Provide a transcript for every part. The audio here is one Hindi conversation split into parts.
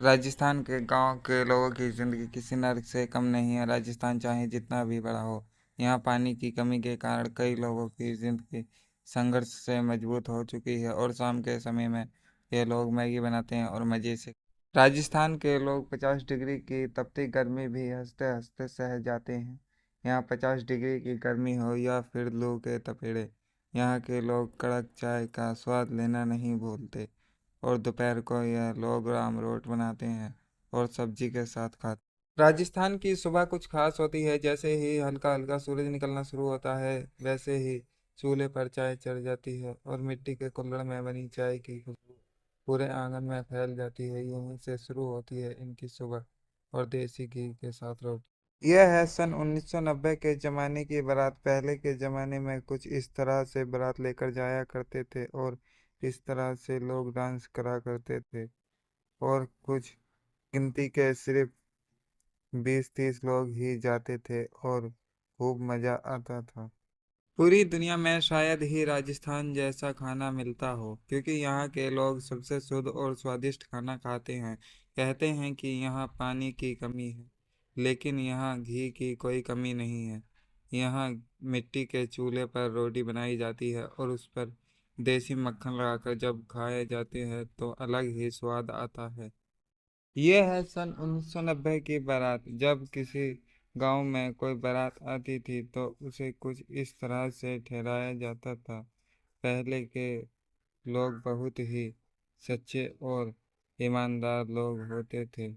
राजस्थान के गांव के लोगों की ज़िंदगी किसी नर्क से कम नहीं है। राजस्थान चाहे जितना भी बड़ा हो, यहाँ पानी की कमी के कारण कई लोगों की ज़िंदगी संघर्ष से मजबूत हो चुकी है और शाम के समय में ये लोग मैगी बनाते हैं और मज़े से। राजस्थान के लोग 50 डिग्री की तपती गर्मी भी हंसते हंसते सह जाते हैं। यहाँ 50 डिग्री की गर्मी हो या फिर लू के तपेड़े, यहाँ के लोग कड़क चाय का स्वाद लेना नहीं भूलते और दोपहर को यह लोग राम रोट बनाते हैं और सब्जी के साथ खाते। राजस्थान की सुबह कुछ खास होती है। जैसे ही हल्का हल्का सूरज निकलना शुरू होता है, वैसे ही चूल्हे पर चाय चढ़ जाती है और मिट्टी के कुल्हड़ में बनी चाय की खुशबू पूरे आंगन में फैल जाती है। यहीं से शुरू होती है इनकी सुबह और देसी घी के साथ रोटी। यह है सन 1990 के ज़माने की बारात। पहले के ज़माने में कुछ इस तरह से बारात लेकर जाया करते थे और इस तरह से लोग डांस करा करते थे और कुछ गिनती के सिर्फ 20-30 लोग ही जाते थे और खूब मज़ा आता था। पूरी दुनिया में शायद ही राजस्थान जैसा खाना मिलता हो, क्योंकि यहाँ के लोग सबसे शुद्ध और स्वादिष्ट खाना खाते हैं। कहते हैं कि यहाँ पानी की कमी है, लेकिन यहाँ घी की कोई कमी नहीं है। यहाँ मिट्टी के चूल्हे पर रोटी बनाई जाती है और उस पर देसी मक्खन लगाकर जब खाए जाते हैं तो अलग ही स्वाद आता है। ये है सन 1990 की बारात। जब किसी गांव में कोई बारात आती थी तो उसे कुछ इस तरह से ठहराया जाता था। पहले के लोग बहुत ही सच्चे और ईमानदार लोग होते थे।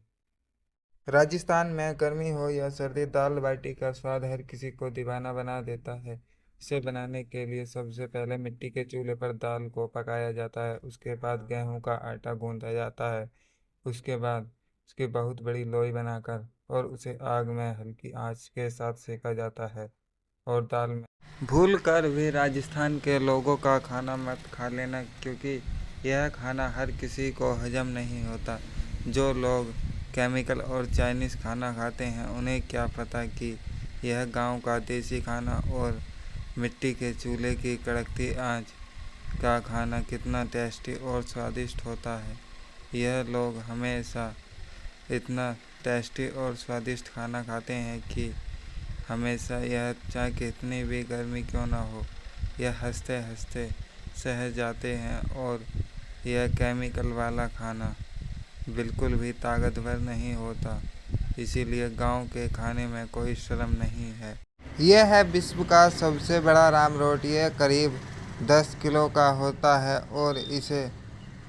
राजस्थान में गर्मी हो या सर्दी, दाल बाटी का स्वाद हर किसी को दीवाना बना देता है। इसे बनाने के लिए सबसे पहले मिट्टी के चूल्हे पर दाल को पकाया जाता है। उसके बाद गेहूं का आटा गूंथा जाता है। उसके बाद उसकी बहुत बड़ी लोई बनाकर और उसे आग में हल्की आंच के साथ सेका जाता है। और दाल में भूल कर भी राजस्थान के लोगों का खाना मत खा लेना, क्योंकि यह खाना हर किसी को हजम नहीं होता। जो लोग केमिकल और चाइनीज़ खाना खाते हैं उन्हें क्या पता कि यह गांव का देसी खाना और मिट्टी के चूल्हे की कड़कती आंच का खाना कितना टेस्टी और स्वादिष्ट होता है। यह लोग हमेशा इतना टेस्टी और स्वादिष्ट खाना खाते हैं कि हमेशा यह चाहे कितनी भी गर्मी क्यों ना हो, यह हंसते हंसते सह जाते हैं। और यह केमिकल वाला खाना बिल्कुल भी ताकतवर नहीं होता, इसीलिए गांव के खाने में कोई शर्म नहीं है। यह है विश्व का सबसे बड़ा राम रोट। यह करीब 10 किलो का होता है और इसे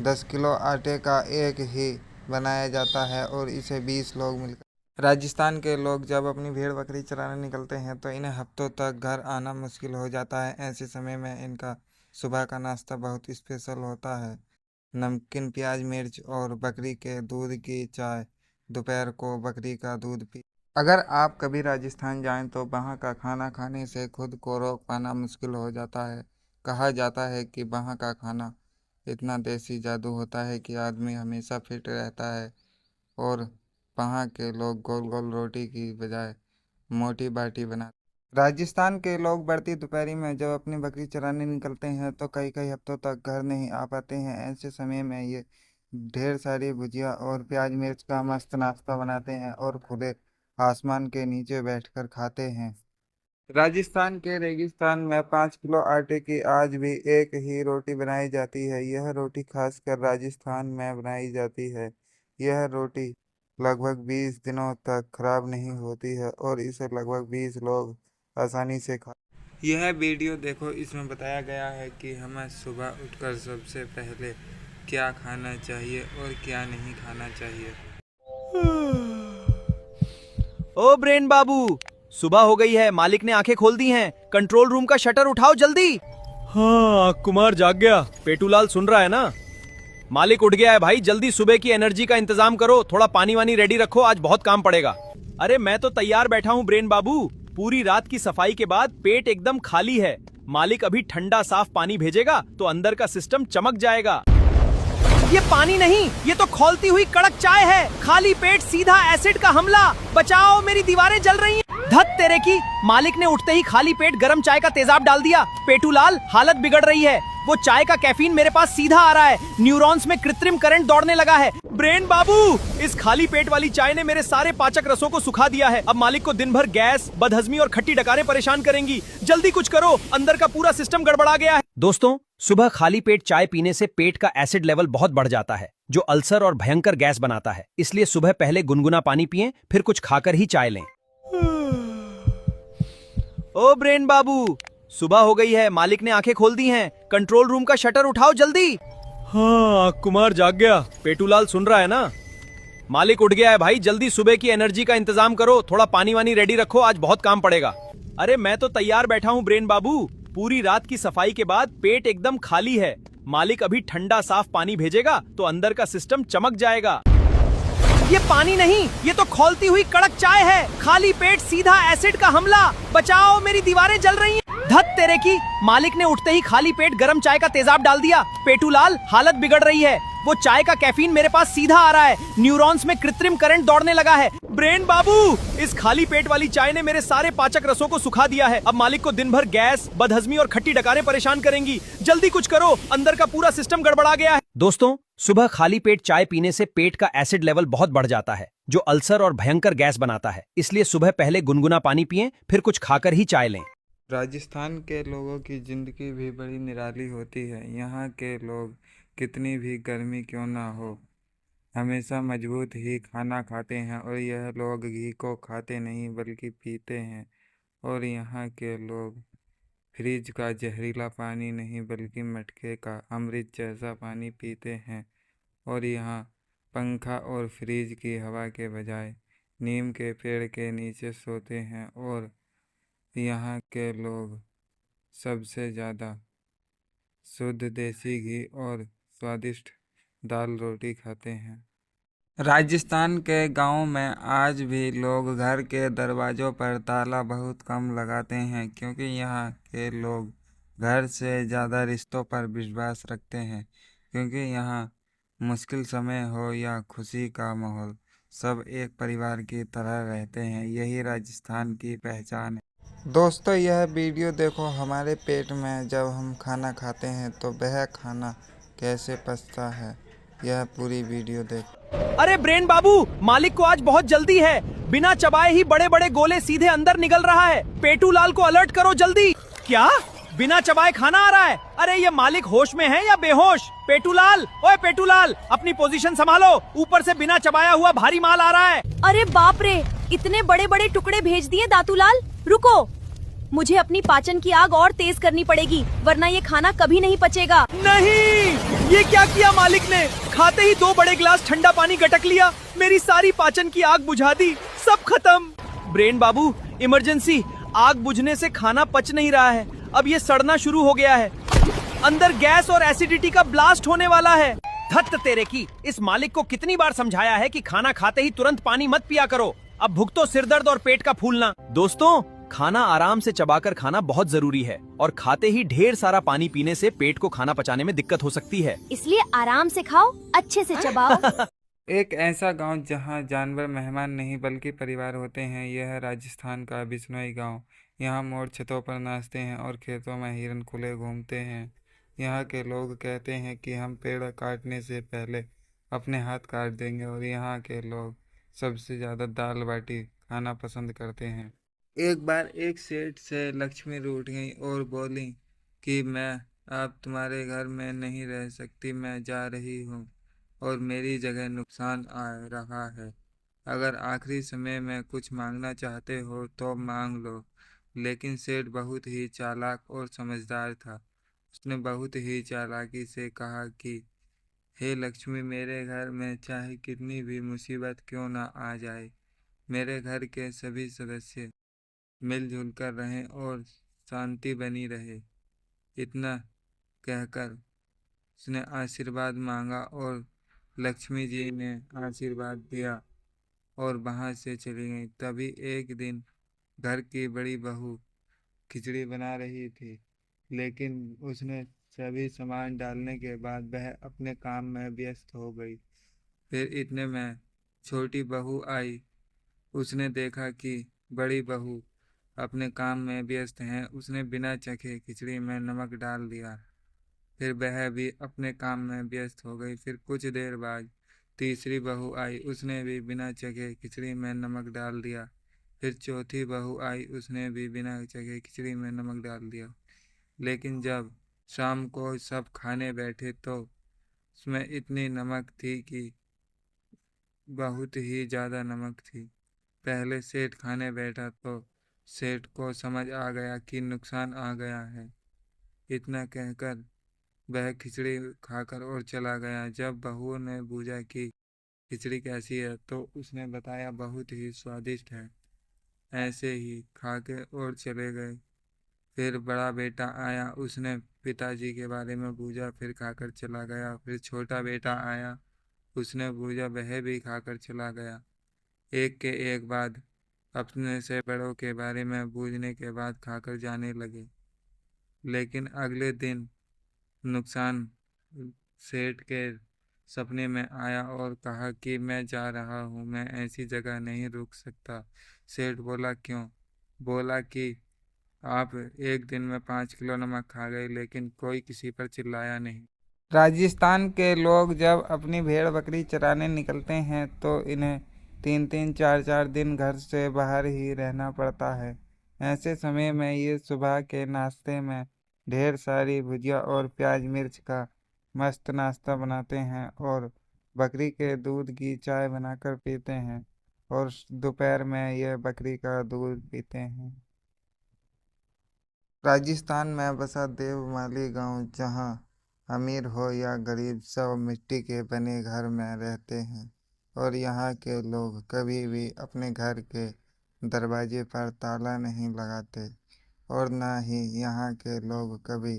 10 किलो आटे का एक ही बनाया जाता है और इसे 20 लोग मिलकर। राजस्थान के लोग जब अपनी भेड़ बकरी चराने निकलते हैं तो इन्हें हफ्तों तक घर आना मुश्किल हो जाता है। ऐसे समय में इनका सुबह का नाश्ता बहुत स्पेशल होता है। नमकीन प्याज मिर्च और बकरी के दूध की चाय। दोपहर को बकरी का दूध पी। अगर आप कभी राजस्थान जाएं तो वहाँ का खाना खाने से खुद को रोक पाना मुश्किल हो जाता है। कहा जाता है कि वहाँ का खाना इतना देसी जादू होता है कि आदमी हमेशा फिट रहता है। और वहाँ के लोग गोल गोल रोटी की बजाय मोटी बाटी बनाते। राजस्थान के लोग बढ़ती दोपहरी में जब अपनी बकरी चराने निकलते हैं तो कई कई हफ्तों तक घर नहीं आ पाते हैं। ऐसे समय में ये ढेर सारी भुजिया और प्याज मिर्च का मस्त नाश्ता बनाते हैं और खुले आसमान के नीचे बैठकर खाते हैं। राजस्थान के रेगिस्तान में 5 किलो आटे की आज भी एक ही रोटी बनाई जाती है। यह रोटी खासकर राजस्थान में बनाई जाती है। यह रोटी लगभग 20 दिनों तक खराब नहीं होती है और इसे लगभग 20 लोग आसानी से खा। यह वीडियो देखो, इसमें बताया गया है कि हमें सुबह उठकर सबसे पहले क्या खाना चाहिए और क्या नहीं खाना चाहिए। ओ ब्रेन बाबू, सुबह हो गई है, मालिक ने आंखें खोल दी हैं। कंट्रोल रूम का शटर उठाओ जल्दी। हाँ कुमार जाग गया। पेटूलाल सुन रहा है ना? मालिक उठ गया है भाई, जल्दी सुबह की एनर्जी का इंतजाम करो। थोड़ा पानी वानी रेडी रखो, आज बहुत काम पड़ेगा। अरे मैं तो तैयार बैठा हूँ ब्रेन बाबू। पूरी रात की सफाई के बाद पेट एकदम खाली है। मालिक अभी ठंडा साफ पानी भेजेगा तो अंदर का सिस्टम चमक जाएगा। ये पानी नहीं, ये तो खौलती हुई कड़क चाय है। खाली पेट सीधा एसिड का हमला। बचाओ, मेरी दीवारें जल रही हैं। धत तेरे की, मालिक ने उठते ही खाली पेट गरम चाय का तेजाब डाल दिया। पेटूलाल, हालत बिगड़ रही है। वो चाय का कैफीन मेरे पास सीधा आ रहा है, न्यूरॉन्स में कृत्रिम करंट दौड़ने लगा है। ब्रेन बाबू, इस खाली पेट वाली चाय ने मेरे सारे पाचक रसों को सुखा दिया है। अब मालिक को दिन भर गैस, बदहजमी और खट्टी डकारें परेशान करेंगी। जल्दी कुछ करो, अंदर का पूरा सिस्टम गड़बड़ा गया है। दोस्तों, सुबह खाली पेट चाय पीने से पेट का एसिड लेवल बहुत बढ़ जाता है, जो अल्सर और भयंकर गैस बनाता है। इसलिए सुबह पहले गुनगुना पानी पिएं, फिर कुछ खाकर ही चाय लें। ओ ब्रेन बाबू, सुबह हो गई है, मालिक ने आंखें खोल दी हैं। कंट्रोल रूम का शटर उठाओ जल्दी। हाँ कुमार जाग गया। पेटूलाल सुन रहा है ना? मालिक उठ गया है भाई, जल्दी सुबह की एनर्जी का इंतजाम करो। थोड़ा पानी वानी रेडी रखो, आज बहुत काम पड़ेगा। अरे मैं तो तैयार बैठा हूँ ब्रेन बाबू। पूरी रात की सफाई के बाद पेट एकदम खाली है। मालिक अभी ठंडा साफ पानी भेजेगा तो अंदर का सिस्टम चमक जाएगा। ये पानी नहीं, ये तो खौलती हुई कड़क चाय है। खाली पेट सीधा एसिड का हमला। बचाओ, मेरी दीवारें जल रही हैं। धत तेरे की, मालिक ने उठते ही खाली पेट गरम चाय का तेजाब डाल दिया। पेटूलाल, हालत बिगड़ रही है। वो चाय का कैफीन मेरे पास सीधा आ रहा है, न्यूरॉन्स में कृत्रिम करंट दौड़ने लगा है। ब्रेन बाबू, इस खाली पेट वाली चाय ने मेरे सारे पाचक रसों को सुखा दिया है। अब मालिक को दिन भर गैस, बदहजमी और खट्टी डकारें परेशान करेंगी। जल्दी कुछ करो, अंदर का पूरा सिस्टम गड़बड़ा गया है। दोस्तों, सुबह खाली पेट चाय पीने से पेट का एसिड लेवल बहुत बढ़ जाता है, जो अल्सर और भयंकर गैस बनाता है। इसलिए सुबह पहले गुनगुना पानी पिएं, फिर कुछ खाकर ही चाय लें। राजस्थान के लोगों की ज़िंदगी भी बड़ी निराली होती है। यहाँ के लोग कितनी भी गर्मी क्यों ना हो, हमेशा मजबूत ही खाना खाते हैं। और यह लोग घी को खाते नहीं बल्कि पीते हैं। और यहाँ के लोग फ्रिज का जहरीला पानी नहीं बल्कि मटके का अमृत जैसा पानी पीते हैं। और यहाँ पंखा और फ्रिज की हवा के बजाय नीम के पेड़ के नीचे सोते हैं। और यहाँ के लोग सबसे ज़्यादा शुद्ध देसी घी और स्वादिष्ट दाल रोटी खाते हैं। राजस्थान के गांव में आज भी लोग घर के दरवाज़ों पर ताला बहुत कम लगाते हैं, क्योंकि यहाँ के लोग घर से ज़्यादा रिश्तों पर विश्वास रखते हैं। क्योंकि यहाँ मुश्किल समय हो या खुशी का माहौल, सब एक परिवार की तरह रहते हैं। यही राजस्थान की पहचान है। दोस्तों, यह वीडियो देखो। हमारे पेट में जब हम खाना खाते हैं तो वह खाना कैसे पचता है, यह पूरी वीडियो देखो। अरे ब्रेन बाबू, मालिक को आज बहुत जल्दी है। बिना चबाए ही बड़े बड़े गोले सीधे अंदर निकल रहा है। पेटूलाल को अलर्ट करो जल्दी। क्या? बिना चबाए खाना आ रहा है? अरे ये मालिक होश में है या बेहोश? पेटूलाल, ओए पेटूलाल, अपनी पोजीशन संभालो। ऊपर से बिना चबाया हुआ भारी माल आ रहा है। अरे बाप रे, इतने बड़े बड़े टुकड़े भेज दिए दातूलाल। रुको, मुझे अपनी पाचन की आग और तेज करनी पड़ेगी, वरना ये खाना कभी नहीं पचेगा। नहीं, ये क्या किया मालिक ने? खाते ही 2 बड़े गिलास ठंडा पानी गटक लिया। मेरी सारी पाचन की आग बुझा दी, सब खत्म। ब्रेन बाबू, इमरजेंसी। आग बुझने से खाना पच नहीं रहा है, अब ये सड़ना शुरू हो गया है। अंदर गैस और एसिडिटी का ब्लास्ट होने वाला है। धत तेरे की, इस मालिक को कितनी बार समझाया है कि खाना खाते ही तुरंत पानी मत पिया करो। अब भुगतो सिरदर्द और पेट का फूलना। दोस्तों, खाना आराम से चबाकर खाना बहुत जरूरी है, और खाते ही ढेर सारा पानी पीने से पेट को खाना पचाने में दिक्कत हो सकती है। इसलिए आराम से खाओ, अच्छे से चबाओ। एक ऐसा गांव जहां जानवर मेहमान नहीं बल्कि परिवार होते हैं, यह राजस्थान का बिश्नोई गांव। यहाँ मोर छतों पर नाचते हैं और खेतों में हिरन खुले घूमते हैं। यहाँ के लोग कहते हैं कि हम पेड़ काटने से पहले अपने हाथ काट देंगे। और यहाँ के लोग सबसे ज़्यादा दाल बाटी खाना पसंद करते हैं। एक बार एक सेठ से लक्ष्मी रूठ गई और बोली कि मैं अब तुम्हारे घर में नहीं रह सकती, मैं जा रही हूँ और मेरी जगह नुकसान आ रहा है। अगर आखिरी समय में कुछ मांगना चाहते हो तो मांग लो। लेकिन सेठ बहुत ही चालाक और समझदार था। उसने बहुत ही चालाकी से कहा कि हे लक्ष्मी, मेरे घर में चाहे कितनी भी मुसीबत क्यों ना आ जाए, मेरे घर के सभी सदस्य मिलजुल कर रहें और शांति बनी रहे। इतना कहकर उसने आशीर्वाद मांगा और लक्ष्मी जी ने आशीर्वाद दिया और वहाँ से चली गई। तभी एक दिन घर की बड़ी बहू खिचड़ी बना रही थी, लेकिन उसने सभी सामान डालने के बाद वह अपने काम में व्यस्त हो गई। फिर इतने में छोटी बहू आई। उसने देखा कि बड़ी बहू अपने काम में व्यस्त हैं। उसने बिना चखे खिचड़ी में नमक डाल दिया। फिर वह भी अपने काम में व्यस्त हो गई। फिर कुछ देर बाद तीसरी बहू आई। उसने भी बिना चखे खिचड़ी में नमक डाल दिया। फिर चौथी बहू आई। उसने भी बिना चखे खिचड़ी में नमक डाल दिया। लेकिन जब शाम को सब खाने बैठे तो उसमें इतनी नमक थी कि बहुत ही ज़्यादा नमक थी। पहले सेठ खाने बैठा तो सेठ को समझ आ गया कि नुकसान आ गया है। इतना कहकर वह खिचड़ी खाकर और चला गया। जब बहू ने पूछा कि खिचड़ी कैसी है तो उसने बताया बहुत ही स्वादिष्ट है। ऐसे ही खा के और चले गए। फिर बड़ा बेटा आया। उसने पिताजी के बारे में पूछा, फिर खाकर चला गया। फिर छोटा बेटा आया। उसने पूछा, वह भी खाकर चला गया। एक के एक बाद अपने से बड़ों के बारे में पूछने के बाद खाकर जाने लगे। लेकिन अगले दिन नुकसान सेठ के सपने में आया और कहा कि मैं जा रहा हूँ, मैं ऐसी जगह नहीं रुक सकता। सेठ बोला, क्यों? बोला कि आप एक दिन में 5 किलो नमक खा गए। लेकिन कोई किसी पर चिल्लाया नहीं। राजस्थान के लोग जब अपनी भेड़ बकरी चराने निकलते हैं तो इन्हें 3-3 4-4 दिन घर से बाहर ही रहना पड़ता है। ऐसे समय में ये सुबह के नाश्ते में ढेर सारी भुजिया और प्याज मिर्च का मस्त नाश्ता बनाते हैं और बकरी के दूध की चाय बनाकर पीते हैं। और दोपहर में ये बकरी का दूध पीते हैं। राजस्थान में बसा देवमाली गांव, जहां अमीर हो या गरीब सब मिट्टी के बने घर में रहते हैं। और यहाँ के लोग कभी भी अपने घर के दरवाजे पर ताला नहीं लगाते और ना ही यहाँ के लोग कभी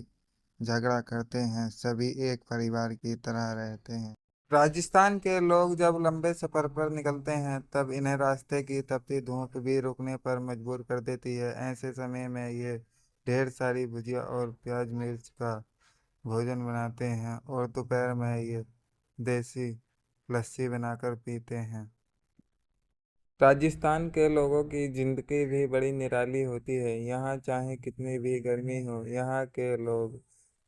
झगड़ा करते हैं। सभी एक परिवार की तरह रहते हैं। राजस्थान के लोग जब लंबे सफर पर निकलते हैं तब इन्हें रास्ते की तपती धूप भी रुकने पर मजबूर कर देती है। ऐसे समय में ये ढेर सारी भुजिया और प्याज मिर्च का भोजन बनाते हैं और दोपहर में ये देसी लस्सी बनाकर पीते हैं। राजस्थान के लोगों की जिंदगी भी बड़ी निराली होती है। यहाँ चाहे कितनी भी गर्मी हो, यहाँ के लोग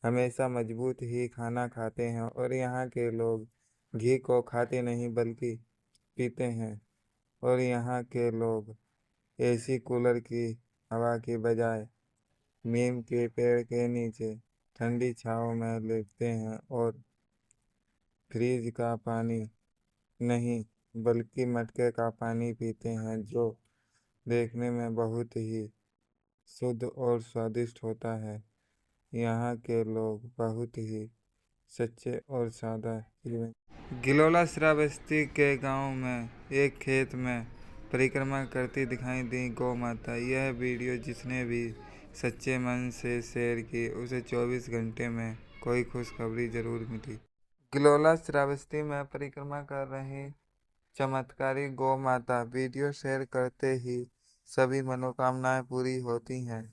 हमेशा मजबूत ही खाना खाते हैं। और यहाँ के लोग घी को खाते नहीं बल्कि पीते हैं। और यहाँ के लोग एसी कूलर की हवा की बजाय नीम के पेड़ के नीचे ठंडी छांव में लेटते हैं और फ्रिज का पानी नहीं बल्कि मटके का पानी पीते हैं, जो देखने में बहुत ही शुद्ध और स्वादिष्ट होता है। यहाँ के लोग बहुत ही सच्चे और सादा जीवन। गिलोला श्रावस्ती के गांव में एक खेत में परिक्रमा करती दिखाई दी गौ माता। यह वीडियो जिसने भी सच्चे मन से शेयर की उसे 24 घंटे में कोई खुशखबरी जरूर मिली। गिलोला श्रावस्ती में परिक्रमा कर रही चमत्कारी गौ माता वीडियो शेयर करते ही सभी मनोकामनाएं पूरी होती हैं।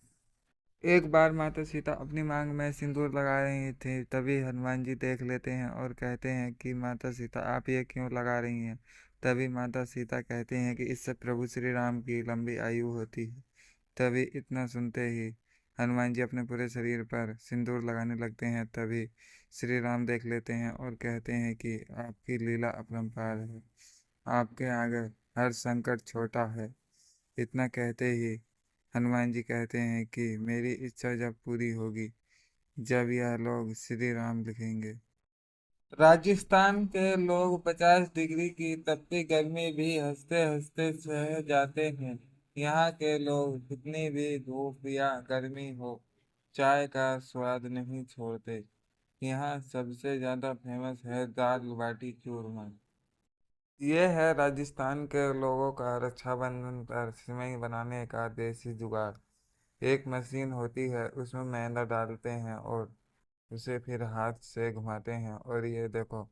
एक बार माता सीता अपनी मांग में सिंदूर लगा रही थी। तभी हनुमान जी देख लेते हैं और कहते हैं कि माता सीता, आप ये क्यों लगा रही हैं? तभी माता सीता कहती हैं कि इससे प्रभु श्री राम की लंबी आयु होती है। तभी इतना सुनते ही हनुमान जी अपने पूरे शरीर पर सिंदूर लगाने लगते हैं। तभी श्री राम देख लेते हैं और कहते हैं कि आपकी लीला अपरंपार है, आपके आगे हर संकट छोटा है। इतना कहते ही हनुमान जी कहते हैं कि मेरी इच्छा जब पूरी होगी, जब यह लोग श्री राम लिखेंगे। राजस्थान के लोग 50 डिग्री की तपती गर्मी भी हंसते हंसते सह जाते हैं। यहाँ के लोग कितनी भी धूप या गर्मी हो, चाय का स्वाद नहीं छोड़ते। यहाँ सबसे ज्यादा फेमस है दाल बाटी चूरमा। ये है राजस्थान के लोगों का रक्षाबंधन पर सिवई बनाने का देसी जुगाड़। एक मशीन होती है, उसमें मैदा डालते हैं और उसे फिर हाथ से घुमाते हैं और ये देखो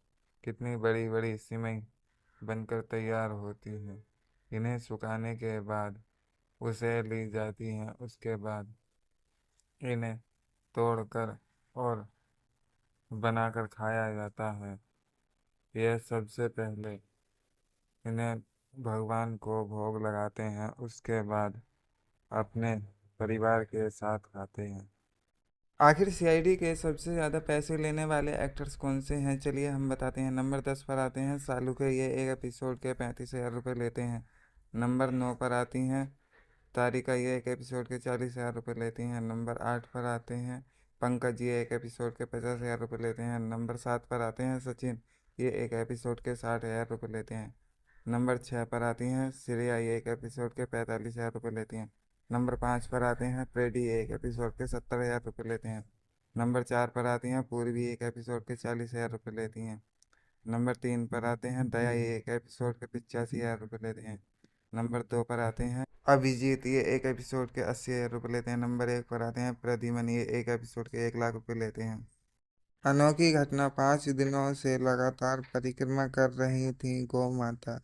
कितनी बड़ी बड़ी सिवई बनकर तैयार होती है। इन्हें सुखाने के बाद उसे ली जाती हैं। उसके बाद इन्हें तोड़कर और बनाकर खाया जाता है। यह सबसे पहले इन्हें भगवान को भोग लगाते हैं। उसके बाद अपने परिवार के साथ खाते हैं। आखिर सीआईडी के सबसे ज़्यादा पैसे लेने वाले एक्टर्स कौन से हैं, चलिए हम बताते हैं। नंबर 10 पर आते हैं शाहरुख के, ये एक एपिसोड के 35,000 रुपये लेते हैं। नंबर 9 पर आती हैं तारिका, ये एक एपिसोड के 40,000 रुपये लेती हैं। नंबर 8 पर आते हैं पंकज, ये एक एपिसोड के 50,000 रुपये लेते हैं। नंबर 7 पर आते हैं सचिन, ये एक एपिसोड के 60,000 रुपये लेते हैं। नंबर 6 पर आती हैं श्रेया, ये एक एपिसोड के 45,000 रुपये लेती हैं। नंबर 5 पर आते हैं फ्रेडी, एक एपिसोड के 70,000 रुपये लेते हैं। नंबर 4 पर आती हैं पूर्वी, एक एपिसोड के 40,000 रुपये लेती हैं। नंबर 3 पर आते हैं दया, ये एक एपिसोड के 85,000 रुपये लेते हैं। नंबर 2 पर आते हैं अभिजीत, ये एक एपिसोड के 80,000 रुपये लेते हैं। नंबर 1 पर आते हैं प्रद्युमन, ये एक एपिसोड के 1,00,000 रुपये लेते हैं। अनोखी घटना, 5 दिनों से लगातार परिक्रमा कर रही थी गौ माता।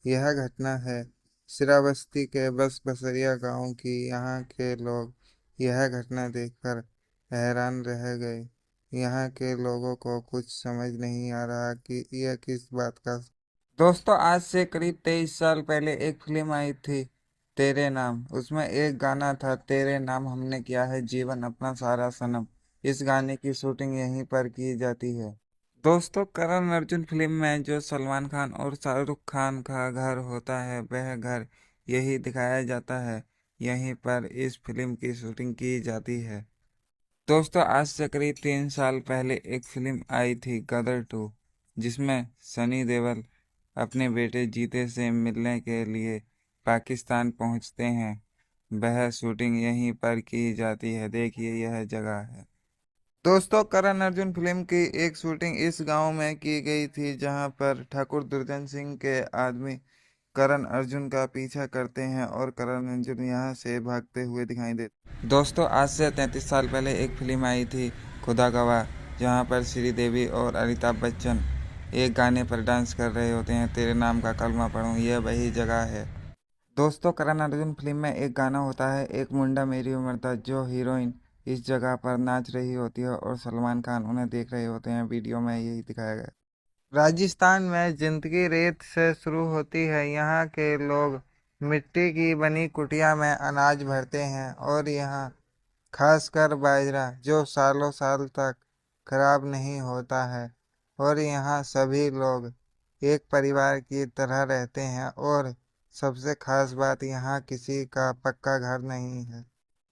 यह घटना है श्रावस्ती के बस बसरिया गांव की। यहाँ के लोग यह घटना देखकर हैरान रह गए। यहाँ के लोगों को कुछ समझ नहीं आ रहा कि यह किस बात का। दोस्तों, आज से करीब 23 साल पहले एक फिल्म आई थी तेरे नाम। उसमें एक गाना था, तेरे नाम हमने किया है जीवन अपना सारा सनम। इस गाने की शूटिंग यहीं पर की जाती है। दोस्तों, करण अर्जुन फिल्म में जो सलमान खान और शाहरुख खान का घर होता है, वह घर यही दिखाया जाता है। यहीं पर इस फिल्म की शूटिंग की जाती है। दोस्तों, आज से करीब 3 साल पहले एक फिल्म आई थी गदर 2, जिसमें सनी देओल अपने बेटे जीते से मिलने के लिए पाकिस्तान पहुंचते हैं। वह शूटिंग यहीं पर की जाती है। देखिए, यह जगह है। दोस्तों, करण अर्जुन फिल्म की एक शूटिंग इस गांव में की गई थी, जहां पर ठाकुर दुर्जन सिंह के आदमी करण अर्जुन का पीछा करते हैं और करण अर्जुन यहां से भागते हुए दिखाई देते। दोस्तों, आज से 33 साल पहले एक फिल्म आई थी खुदा गवाह, जहां पर श्रीदेवी और अमिताभ बच्चन एक गाने पर डांस कर रहे होते हैं, तेरे नाम का कलमा पढ़ूं। यह वही जगह है। दोस्तों, करण अर्जुन फिल्म में एक गाना होता है, एक मुंडा मेरी उम्र था, जो हीरोइन इस जगह पर नाच रही होती है और सलमान खान उन्हें देख रहे होते हैं। वीडियो में यही दिखाया गया। राजस्थान में जिंदगी रेत से शुरू होती है। यहाँ के लोग मिट्टी की बनी कुटिया में अनाज भरते हैं और यहाँ खासकर बाजरा, जो सालों साल तक खराब नहीं होता है। और यहाँ सभी लोग एक परिवार की तरह रहते हैं और सबसे खास बात, यहाँ किसी का पक्का घर नहीं है।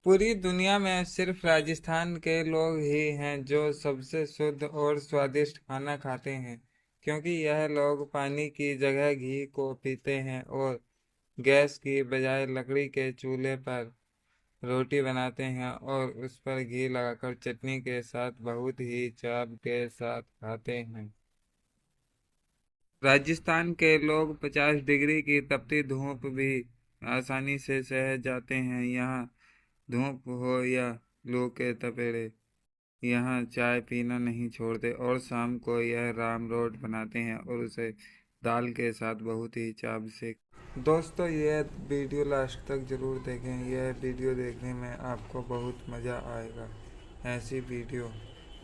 पूरी दुनिया में सिर्फ राजस्थान के लोग ही हैं जो सबसे शुद्ध और स्वादिष्ट खाना खाते हैं, क्योंकि यह लोग पानी की जगह घी को पीते हैं और गैस की बजाय लकड़ी के चूल्हे पर रोटी बनाते हैं और उस पर घी लगाकर चटनी के साथ बहुत ही चाव के साथ खाते हैं। राजस्थान के लोग 50 डिग्री की तपती धूप भी आसानी से सह जाते हैं। यहाँ धूप हो या लू के तपेड़े, यहाँ चाय पीना नहीं छोड़ते और शाम को यह राम रोट बनाते हैं और उसे दाल के साथ बहुत ही चाव से। दोस्तों, यह वीडियो लास्ट तक जरूर देखें। यह वीडियो देखने में आपको बहुत मज़ा आएगा। ऐसी वीडियो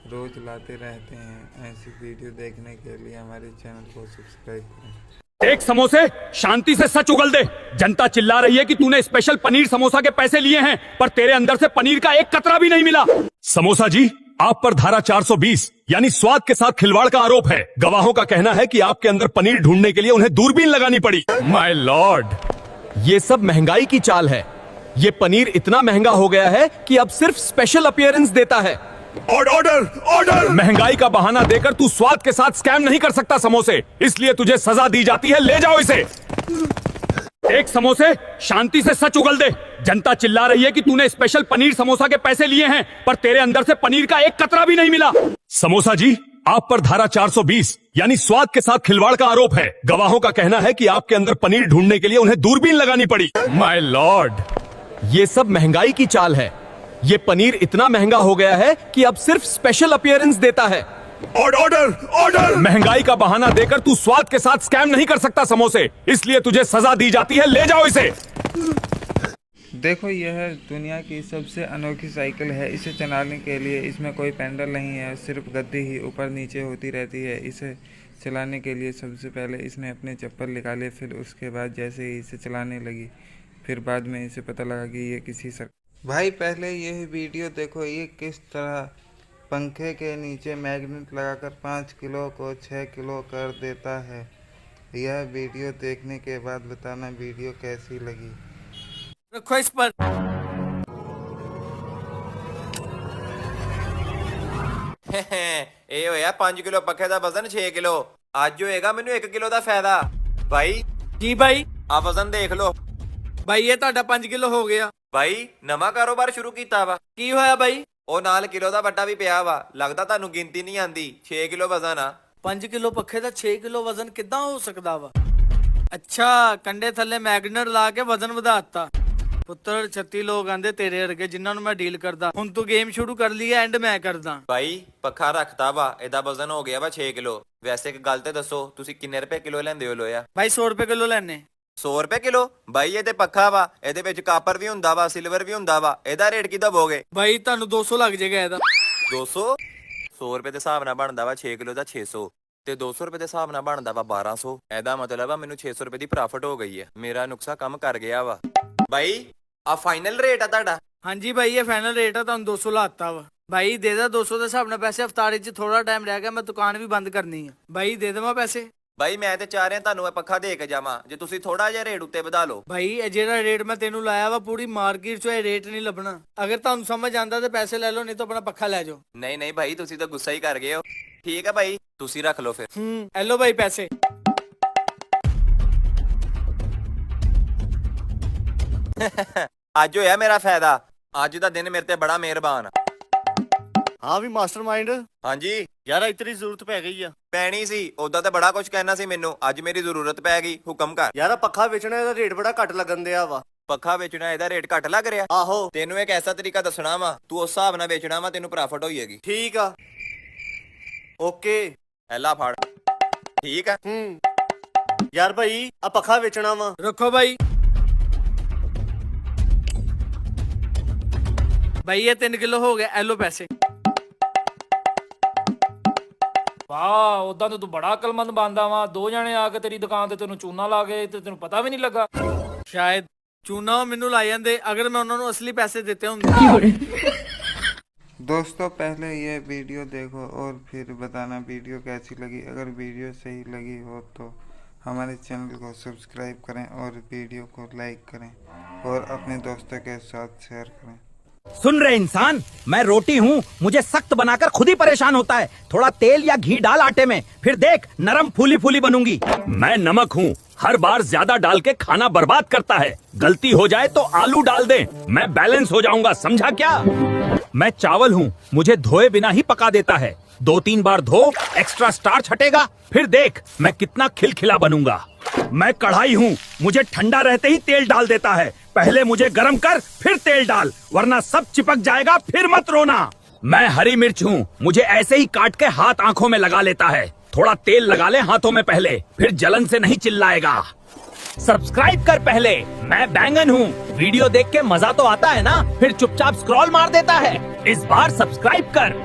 रोज लाते रहते हैं। ऐसी वीडियो देखने के लिए हमारे चैनल को सब्सक्राइब करें। एक समोसे शांति से सच उगल दे। जनता चिल्ला रही है कि तूने स्पेशल पनीर समोसा के पैसे लिए हैं, पर तेरे अंदर से पनीर का एक कतरा भी नहीं मिला। समोसा जी, आप पर धारा 420 यानी स्वाद के साथ खिलवाड़ का आरोप है। गवाहों का कहना है कि आपके अंदर पनीर ढूंढने के लिए उन्हें दूरबीन लगानी पड़ी। माय लॉर्ड, ये सब महंगाई की चाल है। ये पनीर इतना महंगा हो गया है कि अब सिर्फ स्पेशल अपीयरेंस देता है। Order order. महंगाई का बहाना देकर तू स्वाद के साथ स्कैम नहीं कर सकता समोसे, इसलिए तुझे सजा दी जाती है। ले जाओ इसे। एक समोसे शांति से सच उगल दे। जनता चिल्ला रही है कि तूने स्पेशल पनीर समोसा के पैसे लिए हैं, पर तेरे अंदर से पनीर का एक कतरा भी नहीं मिला। समोसा जी, आप पर धारा 420 यानी स्वाद के साथ खिलवाड़ का आरोप है। गवाहों का कहना है कि आपके अंदर पनीर ढूंढने के लिए उन्हें दूरबीन लगानी पड़ी। माय लॉर्ड, ये सब महंगाई की चाल है। ये पनीर इतना महंगा हो गया है कि अब सिर्फ स्पेशल अपीयरेंस देता है। Order order. महंगाई का बहाना देकर तू स्वाद के साथ स्कैम नहीं कर सकता समोसे, इसलिए तुझे सजा दी जाती है। ले जाओ इसे। देखो, यह दुनिया की सबसे अनोखी साइकिल है। इसे चलाने के लिए इसमें कोई पैडल नहीं है, सिर्फ गद्दी ही ऊपर नीचे होती रहती है। इसे चलाने के लिए सबसे पहले इसने अपने चप्पल निकाले, फिर उसके बाद जैसे ही इसे चलाने लगी, फिर बाद में इसे पता लगा कि ये किसी भाई पहले यह वीडियो देखो, ये किस तरह पंखे के नीचे मैग्नेट लगाकर 5 किलो को 6 किलो कर देता है। यह वीडियो देखने के बाद बताना वीडियो कैसी लगी। रखो इस पर। ਇਹ ਹੋਇਆ 5 ਕਿਲੋ ਪੱਖੇ ਦਾ ਵਜ਼ਨ 6 ਕਿਲੋ। ਅੱਜ ਹੋਏਗਾ ਮੈਨੂੰ 1 ਕਿਲੋ ਦਾ ਫਾਇਦਾ। ਭਾਈ ਜੀ ਭਾਈ। ਆ ਵਜ਼ਨ ਦੇਖ ਲਓ। ਭਾਈ ਇਹ ਤੁਹਾਡਾ 5 ਕਿਲੋ ਹੋ ਗਿਆ। ਭਾਈ ਨਵਾਂ ਕਾਰੋਬਾਰ ਸ਼ੁਰੂ ਕੀਤਾ ਵਾ। ਕੀ ਹੋਇਆ ਭਾਈ? ਉਹ ਨਾਲ ਕਿਲੋ ਦਾ ਵੱਟਾ ਵੀ ਪਿਆ ਵਾ। ਲੱਗਦਾ ਤੁਹਾਨੂੰ ਗਿਣਤੀ ਨਹੀਂ ਆਂਦੀ। 6 ਕਿਲੋ ਵਜ਼ਨ ਆ। 5 ਕਿਲੋ ਪੱਖੇ ਦਾ 6 ਕਿਲੋ ਵਜ਼ਨ ਕਿੱਦਾਂ ਹੋ ਸਕਦਾ ਵਾ? ਅੱਛਾ, ਕੰਡੇ ਥੱਲੇ ਮੈਗਨੇਟ ਲਾ ਕੇ ਵਜ਼ਨ ਵਧਾਤਾ। ਪੁੱਤਰ 36 ਲੋਕ ਆਂਦੇ ਤੇਰੇ ਵਰਗੇ ਜਿਨ੍ਹਾਂ ਨੂੰ ਮੈਂ ਡੀਲ ਕਰਦਾ। ਹੁਣ ਤੂੰ ਗੇਮ ਸ਼ੁਰੂ ਕਰ ਲਈ ਐਂਡ ਮੈਂ ਕਰਦਾ। ਭਾਈ ਪੱਖਾ ਰੱਖਤਾ ਵਾ, ਇਹਦਾ ਵਜ਼ਨ ਹੋ ਗਿਆ ਵਾ 6 ਕਿਲੋ। ਵੈਸੇ ਇੱਕ ਗੱਲ ਤੇ ਦੱਸੋ, ਤੁਸੀਂ ਕਿੰਨੇ ਰੁਪਏ ਕਿਲੋ ਲੈਂਦੇ ਹੋ ਲੋਇਆ? ਭਾਈ 100 ਰੁਪਏ ਕਿਲੋ ਲੈਣੇ। 100 ਰੁਪਏ ਕਿਲੋ? ਭਾਈ ਇਹ ਤੇ ਪੱਖਾ ਵਾ, ਇਹਦੇ ਵਿੱਚ ਕਾਪਰ ਵੀ ਹੁੰਦਾ ਵਾ, ਸਿਲਵਰ ਵੀ ਹੁੰਦਾ ਵਾ। ਇਹਦਾ ਰੇਟ ਕੀ ਦਵੋਗੇ? ਭਾਈ ਤੁਹਾਨੂੰ 200 ਲੱਗ ਜਾਏਗਾ ਇਹਦਾ। 200? 100 ਰੁਪਏ ਦੇ ਹਿਸਾਬ ਨਾਲ ਬਣਦਾ ਵਾ 6 ਕਿਲੋ ਦਾ 600 ਤੇ 200 ਰੁਪਏ ਦੇ ਹਿਸਾਬ ਨਾਲ ਬਣਦਾ ਵਾ 1200। ਇਹਦਾ ਮਤਲਬ ਆ ਮੈਨੂੰ 600 ਰੁਪਏ ਦੀ ਪ੍ਰੋਫਿਟ ਹੋ ਗਈ ਹੈ। ਮੇਰਾ ਨੁਕਸਾ ਕੰਮ ਕਰ ਗਿਆ ਵਾ। ਭਾਈ ਆ ਫਾਈਨਲ ਰੇਟ ਆ ਤੁਹਾਡਾ? ਹਾਂਜੀ ਭਾਈ ਇਹ ਫਾਈਨਲ ਰੇਟ ਆ, ਤੁਹਾਨੂੰ 200 ਲਾਤਾ ਵਾ। ਭਾਈ ਦੇ ਦੇ 200 ਦੇ ਹਿਸਾਬ ਨਾਲ ਪੈਸੇ। ਅਫਤਾਰੀ 'ਚ ਥੋੜਾ ਟਾਈਮ ਰਹਿ ਗਿਆ, ਮੈਂ ਦੁਕਾਨ ਵੀ ਬੰਦ ਕਰਨੀ ਆ। ਭਾਈ ਦੇ ਦੇਵਾਂ ਪੈਸੇ? ਭਾਈ ਮੈਂ ਤੇ ਚਾਹ ਰਿਹਾ ਤੁਹਾਨੂੰ ਇਹ ਪੱਖਾ ਦੇ ਕੇ ਜਾਵਾਂ, ਜੇ ਤੁਸੀਂ ਥੋੜਾ ਜਿਹਾ ਰੇਟ ਉੱਤੇ ਵਧਾ ਲਓ। ਭਾਈ ਇਹ ਜਿਹੜਾ ਰੇਟ ਮੈਂ ਤੈਨੂੰ ਲਾਇਆ ਵਾ ਪੂਰੀ ਮਾਰਕੀਟ 'ਚ ਇਹ ਰੇਟ ਨਹੀਂ ਲੱਭਣਾ। ਅਗਰ ਤੁਹਾਨੂੰ ਸਮਝ ਆਂਦਾ ਤੇ ਪੈਸੇ ਲੈ ਲਓ, ਨਹੀਂ ਤਾਂ ਆਪਣਾ ਪੱਖਾ ਲੈ ਜਾਓ। ਨਹੀਂ ਨਹੀਂ ਭਾਈ ਤੁਸੀਂ ਤਾਂ ਗੁੱਸਾ ਹੀ ਕਰ ਗਏ ਹੋ। ਠੀਕ ਹੈ ਭਾਈ ਤੁਸੀਂ ਰੱਖ ਲਓ ਫਿਰ। ਐਲੋ ਭਾਈ ਪੈਸੇ। ਅੱਜ ਹੋਇਆ ਮੇਰਾ ਫਾਇਦਾ। ਅੱਜ ਦਾ ਦਿਨ ਮੇਰੇ ਤੇ ਬੜਾ ਮਿਹਰਬਾਨ। ਹਾਂ ਵੀ ਮਾਸਟਰਮਾਈਂਡ। ਹਾਂਜੀ ਯਾਰ ਇਤਨੀ ਜ਼ਰੂਰਤ ਪੈ ਗਈ ਆ। ਪੈਣੀ ਸੀ, ਉਦਾਂ ਤਾਂ ਬੜਾ ਕੁਝ ਕਹਿਣਾ ਸੀ ਮੈਨੂੰ। ਅੱਜ ਮੇਰੀ ਜ਼ਰੂਰਤ ਪੈ ਗਈ, ਹੁਕਮ ਕਰ। ਯਾਰ ਪੱਖਾ ਵੇਚਣਾ ਇਹਦਾ ਰੇਟ ਬੜਾ ਘੱਟ ਲੱਗਣ ਦਿਆ ਵਾ। ਪੱਖਾ ਵੇਚਣਾ ਇਹਦਾ ਰੇਟ ਘੱਟ ਲੱਗ ਰਿਹਾ? ਆਹੋ। ਤੈਨੂੰ ਇੱਕ ਐਸਾ ਤਰੀਕਾ ਦੱਸਣਾ ਵਾ, ਤੂੰ ਉਸ ਹਿਸਾਬ ਨਾਲ ਵੇਚਣਾ ਵਾ, ਤੈਨੂੰ ਪ੍ਰੋਫਿਟ ਹੋਈਏਗੀ। ਠੀਕ ਆ, ਓਕੇ। ਐਲਾ ਫੜ। ਠੀਕ ਆ। ਯਾਰ ਭਾਈ ਆ ਪੱਖਾ ਵੇਚਣਾ ਵਾ। ਰੱਖੋ ਭਾਈ। ਭਾਈ ਇਹ 3 ਕਿਲੋ ਹੋ ਗਿਆ, ਐਲੋ ਪੈਸੇ। ਵਾਹ, ਉਦਾਂ ਤਾਂ ਤੂੰ ਬੜਾ ਅਕਲਮੰਦ ਬੰਦਾ ਵਾ। 2 ਜਣੇ ਆ ਕੇ ਤੇਰੀ ਦੁਕਾਨ ਤੇ ਤੈਨੂੰ ਚੂਨਾ ਲਾ ਗਏ ਤੇ ਤੈਨੂੰ ਪਤਾ ਵੀ ਨਹੀਂ ਲੱਗਾ। ਸ਼ਾਇਦ ਚੂਨਾ ਮੈਨੂੰ ਲਾ ਜਾਂਦੇ ਅਗਰ ਮੈਂ ਉਹਨਾਂ ਨੂੰ असली पैसे देते होंगे। दोस्तों पहले ये वीडियो देखो और फिर बताना वीडियो कैसी लगी। अगर वीडियो सही लगी हो तो हमारे चैनल को सब्सक्राइब करें और वीडियो को लाइक करें और अपने दोस्तों के साथ शेयर करें। सुन रहे इंसान, मैं रोटी हूँ, मुझे सख्त बनाकर खुद ही परेशान होता है। थोड़ा तेल या घी डाल आटे में, फिर देख नरम फूली फूली बनूंगी। मैं नमक हूँ, हर बार ज्यादा डाल के खाना बर्बाद करता है। गलती हो जाए तो आलू डाल दे, मैं बैलेंस हो जाऊंगा, समझा क्या? मैं चावल हूँ, मुझे धोए बिना ही पका देता है। 2-3 बार धो, एक्स्ट्रा स्टार्च हटेगा, फिर देख मैं कितना खिलखिला बनूंगा। मैं कढ़ाई हूँ, मुझे ठंडा रहते ही तेल डाल देता है। पहले मुझे गरम कर, फिर तेल डाल, वरना सब चिपक जाएगा, फिर मत रोना। मैं हरी मिर्च हूँ, मुझे ऐसे ही काट के हाथ आंखों में लगा लेता है। थोड़ा तेल लगा ले हाथों में पहले, फिर जलन से नहीं चिल्लाएगा। सब्सक्राइब कर पहले। मैं बैंगन हूँ, वीडियो देख के मजा तो आता है ना, फिर चुपचाप स्क्रॉल मार देता है। इस बार सब्सक्राइब कर।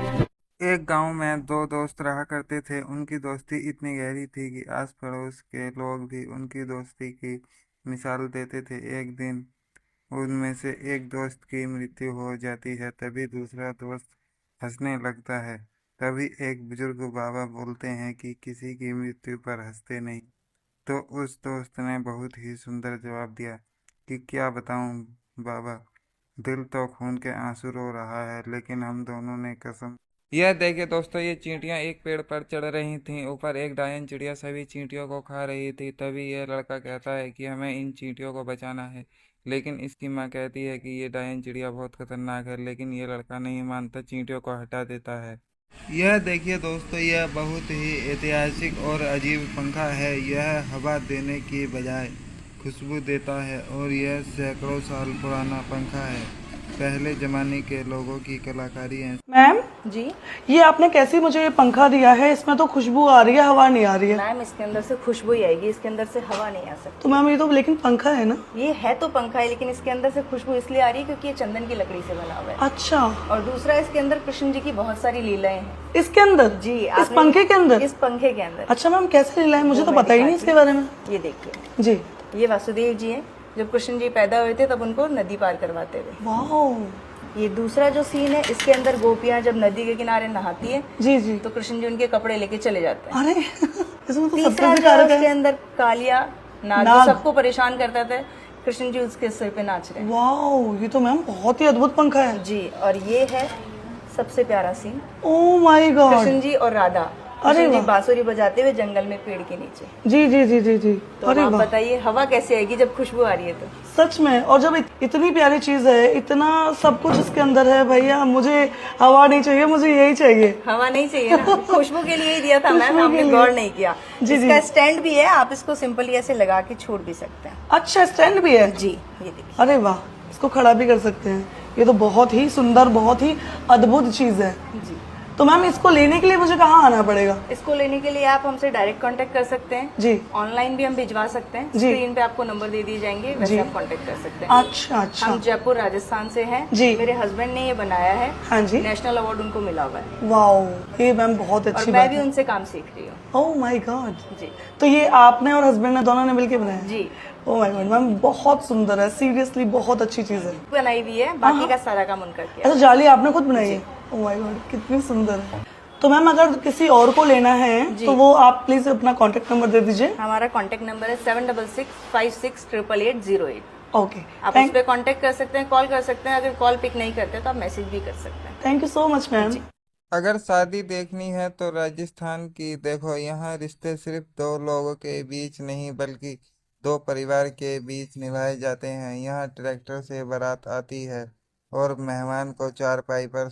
एक गांव में 2 दोस्त रहा करते थे। उनकी दोस्ती इतनी गहरी थी कि आस पड़ोस के लोग भी उनकी दोस्ती की मिसाल देते थे। एक दिन उनमें से एक दोस्त की मृत्यु हो जाती है। तभी दूसरा दोस्त हंसने लगता है। तभी एक बुजुर्ग बाबा बोलते हैं कि किसी की मृत्यु पर हंसते नहीं। तो उस दोस्त ने बहुत ही सुंदर जवाब दिया कि क्या बताऊं बाबा, दिल तो खून के आंसू रो रहा है, लेकिन हम दोनों ने कसम। यह देखिए दोस्तों, ये चींटियां एक पेड़ पर चढ़ रही थीं। ऊपर एक डायन चिड़िया सभी चींटियों को खा रही थी। तभी यह लड़का कहता है कि हमें इन चींटियों को बचाना है, लेकिन इसकी माँ कहती है कि ये डायन चिड़िया बहुत खतरनाक है। लेकिन ये लड़का नहीं मानता, चींटियों को हटा देता है। यह देखिए दोस्तों, यह बहुत ही ऐतिहासिक और अजीब पंखा है। यह हवा देने की बजाय खुशबू देता है और यह सैकड़ों साल पुराना पंखा है। पहले जमाने के लोगों की कलाकारी है। मैम जी ये आपने कैसे मुझे ये पंखा दिया है? इसमें तो खुशबू आ रही है, हवा नहीं आ रही है। मैम इसके अंदर से खुशबू ही आएगी, इसके अंदर से हवा नहीं आ सकती। तो मैम ये तो लेकिन पंखा है ना? ये है तो पंखा है, लेकिन इसके अंदर से खुशबू इसलिए आ रही है क्योंकि ये चंदन की लकड़ी से बना हुआ है। अच्छा। और दूसरा इसके अंदर कृष्ण जी की बहुत सारी लीलाएं हैं। इसके अंदर? जी। इस पंखे के अंदर? इस पंखे के अंदर। अच्छा मैम कैसे लीला है? मुझे तो पता ही नहीं इसके बारे में। ये देखिए जी। ये वासुदेव जी है, जब कृष्ण जी पैदा हुए थे तब उनको नदी पार करवाते थे। वाह। ये दूसरा जो सीन है, इसके अंदर गोपियां जब नदी के किनारे नहाती है जी जी। तो कृष्ण जी उनके कपड़े लेके चले जाते हैं। अरे इसमें तो तीसरा सबका जो कारक है, उसके है। अंदर कालिया नाग जो नाग। सबको परेशान करता था, कृष्ण जी उसके सिर पे नाच रहे हैं। वाह, ये तो मैम बहुत ही अद्भुत पंखा है। जी, और ये है सबसे प्यारा scene, oh my god. Krishna ji और राधा। अरे कृष्ण जी वाह। बांसुरी बजाते हुए जंगल में पेड़ के नीचे। जी जी जी जी जी। तो अरे आप वाह, बताइए हवा कैसे आएगी जब खुशबू आ रही है तो। सच में। और जब इतनी प्यारी चीज है, इतना सब कुछ इसके अंदर है, भैया मुझे हवा नहीं चाहिए, मुझे यही चाहिए। हवा नहीं चाहिए ना, खुशबू के लिए ही दिया था मैम, खुशबू आपने के लिए। गौर नहीं किया। जी, इसका जी। स्टैंड भी है, आप इसको सिंपली ऐसे लगा के छोड़ भी सकते हैं। अच्छा, स्टैंड भी है। जी, ये देखिए। अरे वाह, इसको खड़ा भी कर सकते हैं। ये तो बहुत ही सुंदर, बहुत ही अद्भुत चीज है। जी, तो मैम इसको लेने के लिए मुझे कहाँ आना पड़ेगा? इसको लेने के लिए आप हमसे डायरेक्ट कांटेक्ट कर सकते हैं। जी। ऑनलाइन भी हम भिजवा सकते हैं। जी। स्क्रीन पे आपको नंबर दे दिए जाएंगे, जी। वैसे आप कांटेक्ट कर सकते हैं। अच्छा अच्छा। हम जयपुर राजस्थान से हैं। जी। मेरे हस्बैंड ने ये बनाया है। हाँ जी। नेशनल अवार्ड उनको मिला हुआ है वाह, ये मैम बहुत और अच्छी मैं बात भी है। उनसे काम सीख रही हूँ। ओह माय गॉड। जी तो ये आपने और हस्बैंड ने दोनों ने मिलके बनाया? जी, ओह माय गॉड मैम, बहुत सुंदर है, सीरियसली बहुत अच्छी चीज है। बनाई हुई है, बाकी का सारा काम उनका किया। अच्छा, जाली आपने खुद बनाई है? ओह माय गॉड, कितनी सुंदर है। तो मैम अगर किसी और को लेना है तो वो आप प्लीज अपना कांटेक्ट नंबर दे दीजिए। हमारा कांटेक्ट नंबर है 7665688808। ओके, आप उस पर कांटेक्ट कर सकते हैं, कॉल कर सकते हैं। अगर कॉल पिक नहीं करते तो आप मैसेज भी कर सकते हैं। Thank you so much ma'am. अगर शादी देखनी है तो राजस्थान की देखो। यहाँ रिश्ते सिर्फ दो लोगों के बीच नहीं बल्कि दो परिवार के बीच निभाए जाते हैं। यहाँ ट्रैक्टर से बारात आती है और मेहमान को चारपाई पर